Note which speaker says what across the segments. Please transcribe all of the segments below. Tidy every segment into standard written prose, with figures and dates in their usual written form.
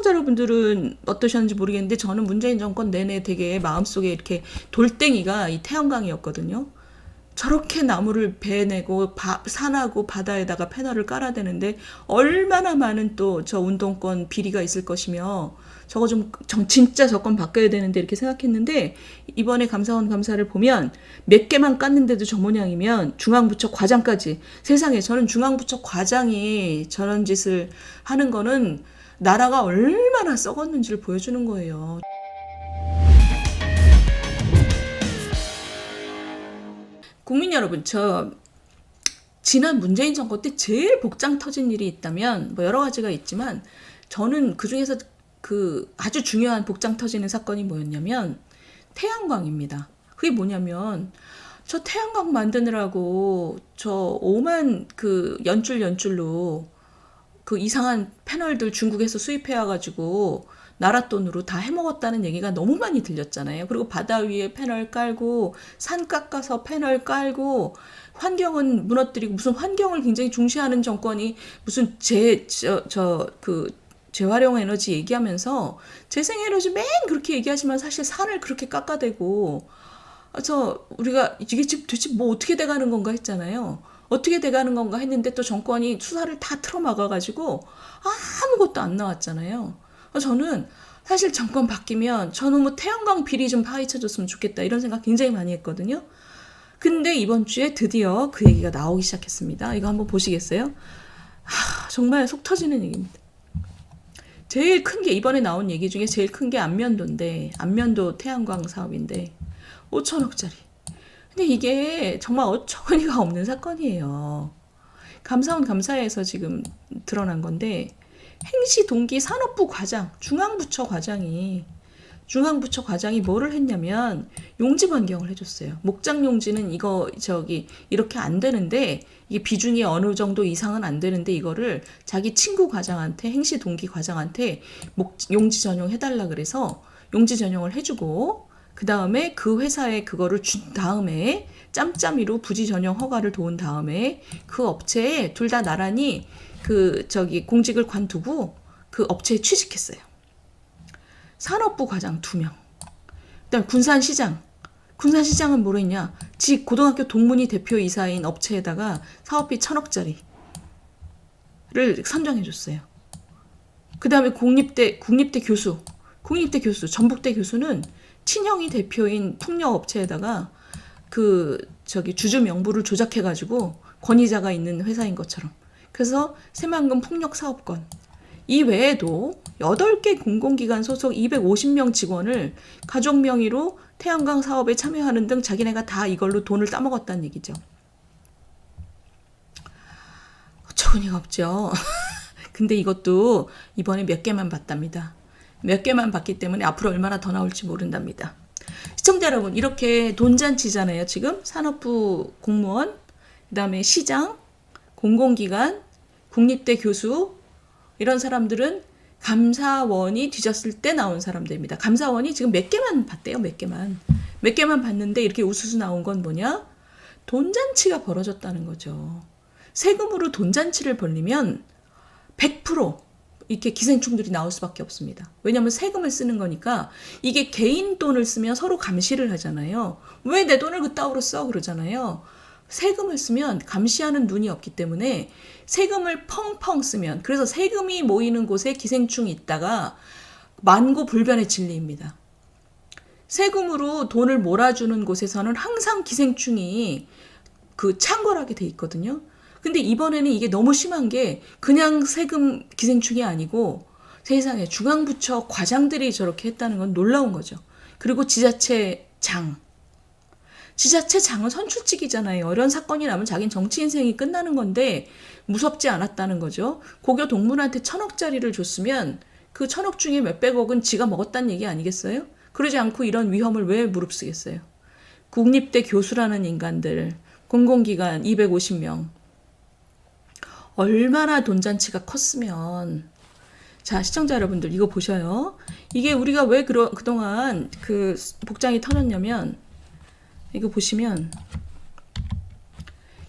Speaker 1: 시청자 여러분들은 어떠셨는지 모르겠는데 저는 문재인 정권 내내 되게 마음속에 이렇게 돌덩이가 이 태양광이었거든요. 저렇게 나무를 베내고 산하고 바다에다가 패널을 깔아대는데 얼마나 많은 또 저 운동권 비리가 있을 것이며 저거 좀 진짜 정권 바꿔야 되는데 이렇게 생각했는데 이번에 감사원 감사를 보면 몇 개만 깠는데도 저 모양이면 중앙부처 과장까지 세상에 저는 중앙부처 과장이 저런 짓을 하는 거는 나라가 얼마나 썩었는지를 보여주는 거예요. 국민 여러분, 저 지난 문재인 정권 때 제일 복장 터진 일이 있다면 뭐 여러 가지가 있지만 저는 그중에서 그 아주 중요한 복장 터지는 사건이 뭐였냐면 태양광입니다. 그게 뭐냐면 저 태양광 만드느라고 저 오만 그 연줄로 그 이상한 패널들 중국에서 수입해 와가지고 나라 돈으로 다 해먹었다는 얘기가 너무 많이 들렸잖아요. 그리고 바다 위에 패널 깔고 산 깎아서 패널 깔고 환경은 무너뜨리고 무슨 환경을 굉장히 중시하는 정권이 무슨 재활용 에너지 얘기하면서 재생에너지 맨 그렇게 얘기하지만 사실 산을 그렇게 깎아대고 우리가 이게 지금 도대체 뭐 어떻게 돼가는 건가 했잖아요. 어떻게 돼가는 건가 했는데 또 정권이 수사를 다 틀어막아가지고 아무것도 안 나왔잖아요. 저는 사실 정권 바뀌면 저는 뭐 태양광 비리 좀 파헤쳐줬으면 좋겠다 이런 생각 굉장히 많이 했거든요. 근데 이번 주에 드디어 그 얘기가 나오기 시작했습니다. 이거 한번 보시겠어요? 정말 속 터지는 얘기입니다. 제일 큰 게 이번에 나온 얘기 중에 제일 큰 게 안면도인데 안면도 태양광 사업인데 5천억짜리. 근데 이게 정말 어처구니가 없는 사건이에요. 감사원 감사에서 지금 드러난 건데 행시 동기 산업부 과장, 중앙부처 과장이 뭐를 했냐면 용지 변경을 해줬어요. 목장 용지는 이렇게 안 되는데 이게 비중이 어느 정도 이상은 안 되는데 이거를 자기 친구 과장한테 행시 동기 과장한테 용지 전용 해달라 그래서 용지 전용을 해주고 그 다음에 그 회사에 그거를 준 다음에 짬짬이로 부지 전용 허가를 도운 다음에 그 업체에 둘 다 나란히 공직을 관두고 그 업체에 취직했어요. 산업부 과장 2명. 그다음 군산시장은 뭐로 했냐? 지 고등학교 동문이 대표이사인 업체에다가 사업비 1,000억짜리를 선정해줬어요. 그 다음에 국립대 교수, 전북대 교수는 친형이 대표인 풍력업체에다가 주주 명부를 조작해가지고 권위자가 있는 회사인 것처럼. 그래서 새만금 풍력 사업권. 이 외에도 8개 공공기관 소속 250명 직원을 가족 명의로 태양광 사업에 참여하는 등 자기네가 다 이걸로 돈을 따먹었다는 얘기죠. 어처구니가 없죠. 근데 이것도 이번에 몇 개만 봤답니다. 몇 개만 봤기 때문에 앞으로 얼마나 더 나올지 모른답니다. 시청자 여러분, 이렇게 돈잔치잖아요. 지금 산업부 공무원, 그 다음에 시장, 공공기관, 국립대 교수 이런 사람들은 감사원이 뒤졌을 때 나온 사람들입니다. 감사원이 지금 몇 개만 봤대요. 몇 개만 봤는데 이렇게 우수수 나온 건 뭐냐? 돈잔치가 벌어졌다는 거죠. 세금으로 돈잔치를 벌리면 100% 이렇게 기생충들이 나올 수밖에 없습니다. 왜냐하면 세금을 쓰는 거니까 이게 개인 돈을 쓰면 서로 감시를 하잖아요. 왜 내 돈을 그따위로 써? 그러잖아요. 세금을 쓰면 감시하는 눈이 없기 때문에 세금을 펑펑 쓰면, 그래서 세금이 모이는 곳에 기생충이 있다가 만고불변의 진리입니다. 세금으로 돈을 몰아주는 곳에서는 항상 기생충이 창궐하게 돼 있거든요. 근데 이번에는 이게 너무 심한 게 그냥 세금 기생충이 아니고 세상에 중앙부처 과장들이 저렇게 했다는 건 놀라운 거죠. 그리고 지자체장은 선출직이잖아요. 이런 사건이 나면 자기는 정치 인생이 끝나는 건데 무섭지 않았다는 거죠. 고교 동문한테 1,000억짜리를 줬으면 그 1,000억 중에 몇백억은 지가 먹었다는 얘기 아니겠어요? 그러지 않고 이런 위험을 왜 무릅쓰겠어요? 국립대 교수라는 인간들, 공공기관 250명. 얼마나 돈잔치가 컸으면. 자, 시청자 여러분들 이거 보셔요. 이게 우리가 왜 그동안 복장이 터졌냐면 이거 보시면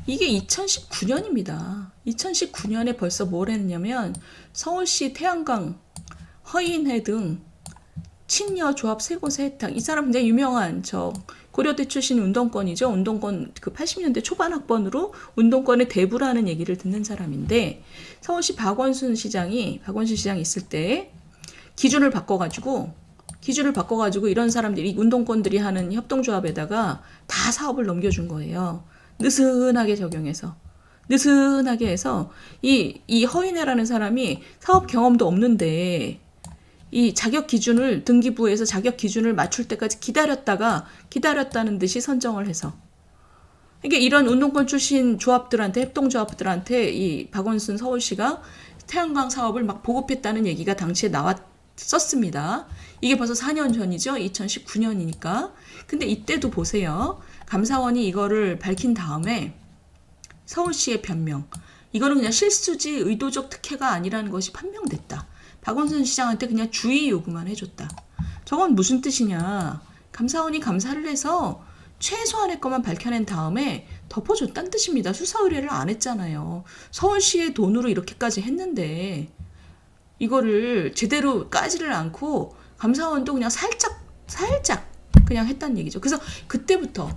Speaker 1: 이게 2019년입니다. 2019년에 벌써 뭘 했냐면 서울시 태양광 허인회 등 친여 조합 세 곳에 해당. 이 사람 굉장히 유명한 저 고려대 출신 운동권이죠. 운동권 그 80년대 초반 학번으로 운동권의 대부라는 얘기를 듣는 사람인데 서울시 박원순 시장이 있을 때 기준을 바꿔가지고 이런 사람들이 운동권들이 하는 협동조합에다가 다 사업을 넘겨준 거예요. 느슨하게 적용해서. 느슨하게 해서 이 허인혜라는 사람이 사업 경험도 없는데 이 자격 기준을 등기부에서 자격 기준을 맞출 때까지 기다렸다는 듯이 선정을 해서 이게 이런 운동권 출신 조합들한테 협동조합들한테 이 박원순 서울시가 태양광 사업을 막 보급했다는 얘기가 당시에 나왔었습니다. 이게 벌써 4년 전이죠. 2019년이니까. 근데 이때도 보세요. 감사원이 이거를 밝힌 다음에 서울시의 변명. 이거는 그냥 실수지 의도적 특혜가 아니라는 것이 판명됐다. 박원순 시장한테 그냥 주의 요구만 해줬다. 저건 무슨 뜻이냐. 감사원이 감사를 해서 최소한의 것만 밝혀낸 다음에 덮어줬다는 뜻입니다. 수사 의뢰를 안 했잖아요. 서울시의 돈으로 이렇게까지 했는데 이거를 제대로 까지를 않고 감사원도 그냥 살짝 그냥 했다는 얘기죠. 그래서 그때부터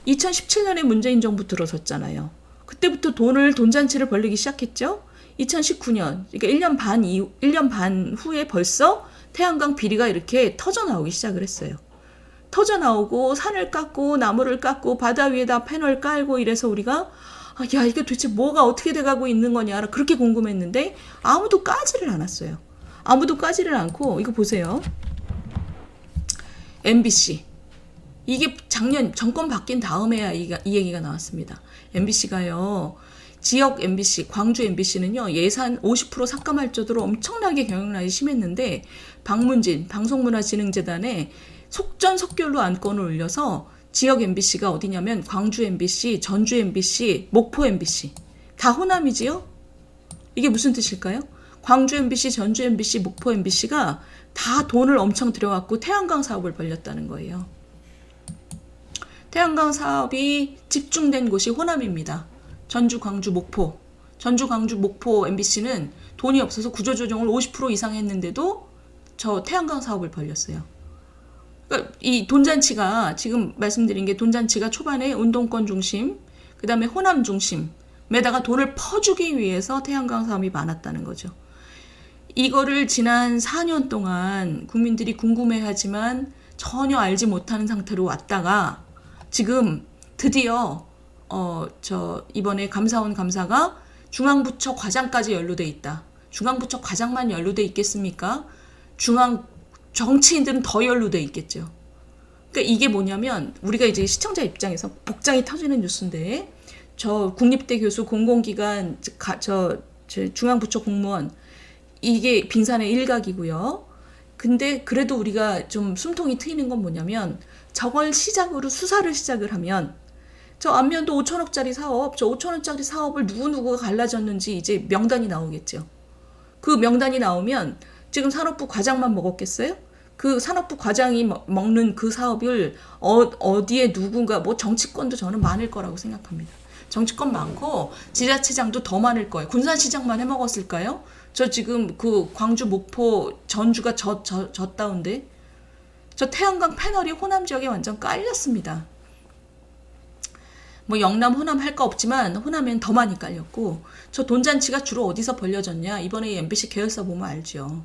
Speaker 1: 2017년에 문재인 정부 들어섰잖아요. 그때부터 돈잔치를 벌리기 시작했죠. 2019년, 그러니까 1년 반 후에 벌써 태양광 비리가 이렇게 터져나오기 시작을 했어요. 터져나오고 산을 깎고 나무를 깎고 바다 위에다 패널 깔고 이래서 우리가 야 이게 도대체 뭐가 어떻게 돼가고 있는 거냐 그렇게 궁금했는데 아무도 까지를 않았어요. 아무도 까지를 않고 이거 보세요. MBC 이게 작년 정권 바뀐 다음에야 이 얘기가 나왔습니다. MBC가요. 지역 MBC, 광주 MBC는요. 예산 50% 삭감할 정도로 엄청나게 경영난이 심했는데 박문진 방송문화진흥재단에 속전속결로 안건을 올려서 지역 MBC가 어디냐면 광주 MBC, 전주 MBC, 목포 MBC 다 호남이지요? 이게 무슨 뜻일까요? 광주 MBC, 전주 MBC, 목포 MBC가 다 돈을 엄청 들여갖고 태양광 사업을 벌렸다는 거예요. 태양광 사업이 집중된 곳이 호남입니다. 전주, 광주, 목포 MBC는 돈이 없어서 구조조정을 50% 이상 했는데도 저 태양광 사업을 벌렸어요. 그러니까 이 돈잔치가 지금 말씀드린 게 돈잔치가 초반에 운동권 중심, 그 다음에 호남 중심에다가 돈을 퍼주기 위해서 태양광 사업이 많았다는 거죠. 이거를 지난 4년 동안 국민들이 궁금해하지만 전혀 알지 못하는 상태로 왔다가 지금 드디어 이번에 감사원 감사가 중앙부처 과장까지 연루돼 있다. 중앙부처 과장만 연루돼 있겠습니까? 중앙 정치인들은 더 연루돼 있겠죠. 그러니까 이게 뭐냐면 우리가 이제 시청자 입장에서 복장이 터지는 뉴스인데 저 국립대 교수 공공기관 중앙부처 공무원 이게 빙산의 일각이고요. 근데 그래도 우리가 좀 숨통이 트이는 건 뭐냐면 저걸 시작으로 수사를 시작을 하면 저 안면도 5천억짜리 사업, 저 5천원짜리 사업을 누구누구가 갈라졌는지 이제 명단이 나오겠죠. 그 명단이 나오면 지금 산업부 과장만 먹었겠어요? 그 산업부 과장이 먹는 그 사업을 어디에 누군가 뭐 정치권도 저는 많을 거라고 생각합니다. 정치권 많고 지자체장도 더 많을 거예요. 군산시장만 해먹었을까요? 저 지금 그 광주, 목포, 전주가 졌다운데 저 태양광 패널이 호남 지역에 완전 깔렸습니다. 뭐 영남, 호남 할 거 없지만 호남엔 더 많이 깔렸고 저 돈잔치가 주로 어디서 벌려졌냐 이번에 MBC 계열사 보면 알죠.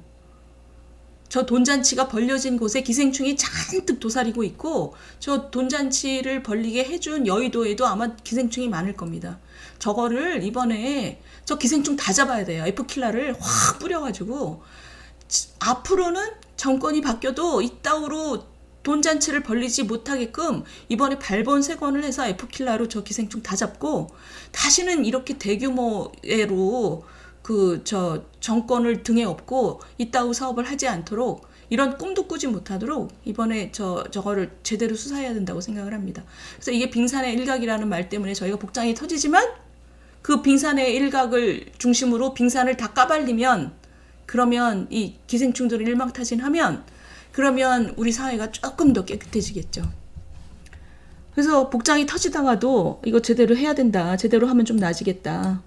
Speaker 1: 저 돈잔치가 벌려진 곳에 기생충이 잔뜩 도사리고 있고 저 돈잔치를 벌리게 해준 여의도에도 아마 기생충이 많을 겁니다. 저거를 이번에 저 기생충 다 잡아야 돼요. F킬러를 확 뿌려가지고 앞으로는 정권이 바뀌어도 이따위로 돈잔치를 벌리지 못하게끔 이번에 발본색원을 해서 F킬러로 저 기생충 다 잡고 다시는 이렇게 대규모로 정권을 등에 업고 이따위 사업을 하지 않도록 이런 꿈도 꾸지 못하도록 이번에 저거를 제대로 수사해야 된다고 생각을 합니다. 그래서 이게 빙산의 일각이라는 말 때문에 저희가 복장이 터지지만 그 빙산의 일각을 중심으로 빙산을 다 까발리면 그러면 이 기생충들을 일망타진하면 그러면 우리 사회가 조금 더 깨끗해지겠죠. 그래서 복장이 터지다가도 이거 제대로 해야 된다. 제대로 하면 좀 나아지겠다.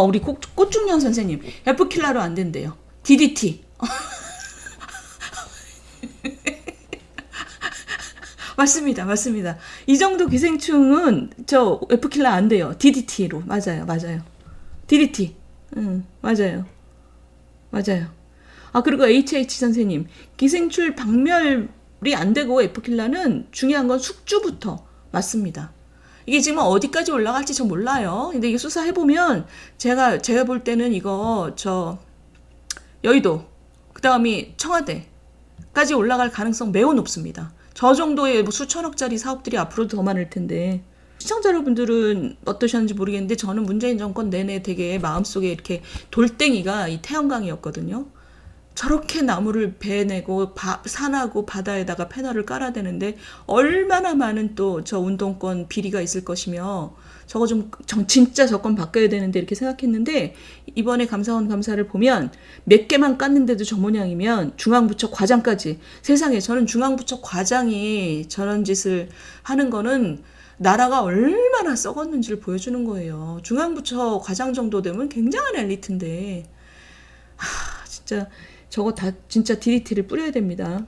Speaker 1: 우리 꽃중년 선생님 F킬러로 안 된대요. DDT. 맞습니다. 맞습니다. 이 정도 기생충은 저 F킬러 안 돼요. DDT로. 맞아요. 맞아요. DDT. 맞아요. 맞아요. 아, 그리고 HH 선생님. 기생충 박멸이 안 되고 F킬러는 중요한 건 숙주부터. 맞습니다. 이게 지금 어디까지 올라갈지 저 몰라요. 근데 이게 수사해보면 제가 볼 때는 이거 여의도, 그 다음이 청와대까지 올라갈 가능성 매우 높습니다. 저 정도의 뭐 수천억짜리 사업들이 앞으로도 더 많을 텐데. 시청자 여러분들은 어떠셨는지 모르겠는데 저는 문재인 정권 내내 되게 마음속에 이렇게 돌덩이가 이 태양광이었거든요. 저렇게 나무를 베내고 산하고 바다에다가 패널을 깔아대는데 얼마나 많은 또 저 운동권 비리가 있을 것이며 저거 진짜 정권 바꿔야 되는데 이렇게 생각했는데 이번에 감사원 감사를 보면 몇 개만 깠는데도 저 모양이면 중앙부처 과장까지 세상에 저는 중앙부처 과장이 저런 짓을 하는 거는 나라가 얼마나 썩었는지를 보여주는 거예요. 중앙부처 과장 정도 되면 굉장한 엘리트인데 진짜 저거 다 진짜 DDT를 뿌려야 됩니다.